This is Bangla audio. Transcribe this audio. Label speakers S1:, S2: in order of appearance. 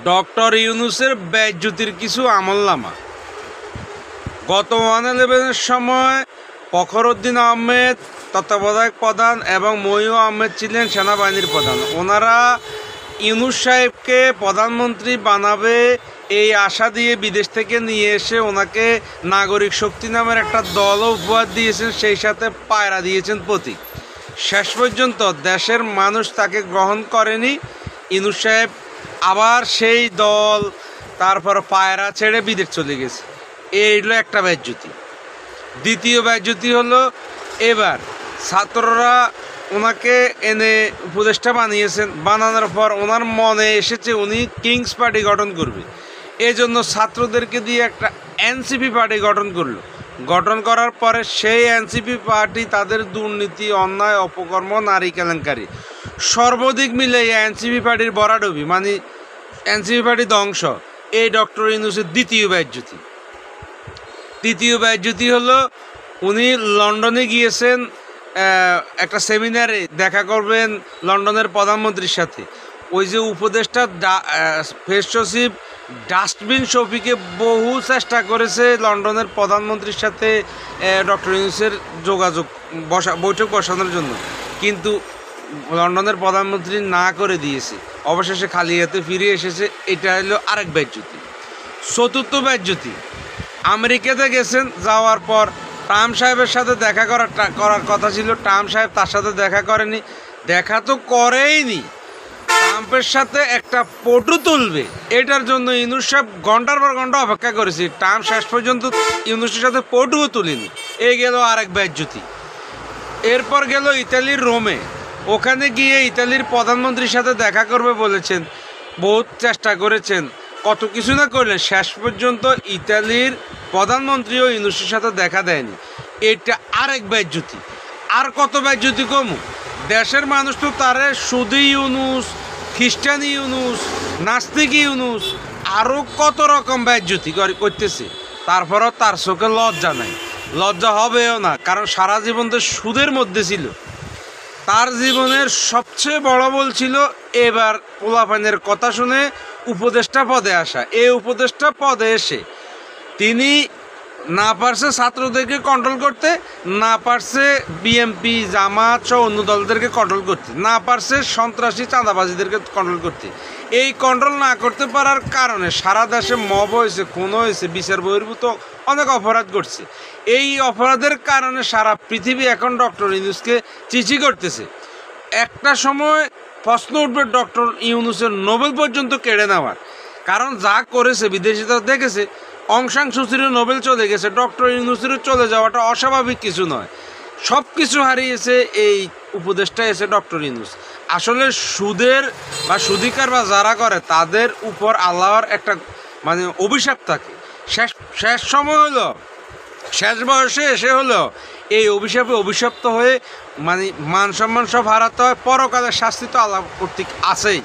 S1: ডক্টর ইউনূসের বেজ্জতির কিছু আমলনামা। গত 1/11-এর সময় ফখরুদ্দিন আহমেদ তত্ত্বাবধায়ক প্রধান এবং মঈন আহমেদ ছিলেন সেনাবাহিনীর প্রধান। ওনারা ইউনূস সাহেবকে প্রধানমন্ত্রী বানাবে এই আশা দিয়ে বিদেশ থেকে নিয়ে এসে ওনাকে নাগরিক শক্তি নামের একটা দলও উপহার দিয়েছেন, সেই সাথে পায়রা দিয়েছেন প্রতীক। শেষ পর্যন্ত দেশের মানুষ তাকে গ্রহণ করেনি। ইউনূস সাহেব আবার সেই দল তারপর পায়রা ছেড়ে বিদেশ চলে গেছে। এই হলো একটা বেজ্জতি। দ্বিতীয় বেজ্জতি হলো এবার ছাত্ররা ওনাকে এনে উপদেষ্টা বানিয়েছেন। বানানোর পর ওনার মনে এসেছে উনি কিংস পার্টি গঠন করবে, এই জন্য ছাত্রদেরকে দিয়ে একটা এনসিপি পার্টি গঠন করলো। গঠন করার পরে সেই এনসিপি পার্টি তাদের দুর্নীতি, অন্যায়, অপকর্ম, নারী কেলেঙ্কারি সর্বাধিক মিলে এনসিপি পার্টির বরাডবি, মানে এনসিপি পার্টি ধ্বংস। এই ডক্টর ইউনূসের দ্বিতীয় বেজ্জতি। তৃতীয় বেজ্জতি হলো উনি লন্ডনে গিয়েছেন একটা সেমিনারে দেখা করবেন লন্ডনের প্রধানমন্ত্রীর সাথে। ওই যে উপদেষ্টা প্রেস সচিব ডাস্টবিন শফিকে বহু চেষ্টা করেছে লন্ডনের প্রধানমন্ত্রীর সাথে ডক্টর ইউনূসের বৈঠক বসানোর জন্য, কিন্তু লন্ডনের প্রধানমন্ত্রী না করে দিয়েছে। অবশেষে খালি হাতে ফিরে এসেছে। এটা হলো আরেক বেজ্জতি। চতুর্থ বেজ্জতি, আমেরিকাতে গেছেন, যাওয়ার পর ট্রাম্প সাহেবের সাথে দেখা করার কথা ছিল। ট্রাম্প সাহেব তার সাথে দেখা করেনি, দেখা তো করেইনি। ট্রাম্পের সাথে একটা ফটো তুলবে, এটার জন্য ইউনূস সাহেব ঘন্টার পর ঘন্টা অপেক্ষা করেছি। ট্রাম্প শেষ পর্যন্ত ইউনূসের সাথে ফটোও তুলিনি। এই গেল আরেক বেজ্জতি। এরপর গেল ইতালির রোমে। ওখানে গিয়ে ইতালির প্রধানমন্ত্রীর সাথে দেখা করবে বলেছেন, বহুত চেষ্টা করেছেন, কত কিছু না করলেন, শেষ পর্যন্ত ইতালির প্রধানমন্ত্রীও ইউনূসের সাথে দেখা দেয়নি। এটা আরেক বেজ্জতি। আর কত বেজ্জতি কমু, দেশের মানুষ তো তারে সুদী ইউনূস, খ্রিস্টান ইউনূস, নাস্তিক ইউনূস, আরও কত রকম বেজ্জতি করতেছে। তারপরও তার চোখে লজ্জা নাই, লজ্জা হবেও না, কারণ সারা জীবন তো সুদের মধ্যে ছিল। তার জীবনের সবচেয়ে বড় বল ছিল এবার পোলাপানের কথা শুনে উপদেষ্টা পদে আসা। এই উপদেষ্টা পদে এসে তিনি না পারছে ছাত্রদেরকে কন্ট্রোল করতে, না পারছে বিএমপি, জামাত সহ অন্য দলদেরকে কন্ট্রোল করতে, না পারছে সন্ত্রাসী চাঁদাবাজিদেরকে কন্ট্রোল করতে। এই কন্ট্রোল না করতে পারার কারণে সারা দেশে মব হয়েছে, খুন হয়েছে, বিচার বহির্ভূত অনেক অপরাধ করছে। এই অপরাধের কারণে সারা পৃথিবী এখন ডক্টর ইউনূসকে চিঠি করতেছে। একটা সময় প্রশ্ন উঠবে ডক্টর ইউনূসের নোবেল পর্যন্ত কেড়ে নেওয়ার, কারণ যা করেছে বিদেশিরা দেখেছে। অং সান সু চিরও নোবেল চলে গেছে, ডক্টর ইউনূসেরও চলে যাওয়াটা অস্বাভাবিক কিছু নয়। সব কিছু হারিয়েছে এই উপদেষ্টা এসে ডক্টর ইউনূস। আসলে সুদের বা সুদিকার বা যারা করে তাদের উপর আল্লাহর একটা মানে অভিশাপ থাকে। শেষ সময় হলো, শেষ বয়সে এসে হলো এই অভিশাপে অভিশপ্ত হয়ে মানে মান সম্মান সব হারাতে হয়। পরকালের শাস্তি তো আল্লাহ কর্তৃক আছেই।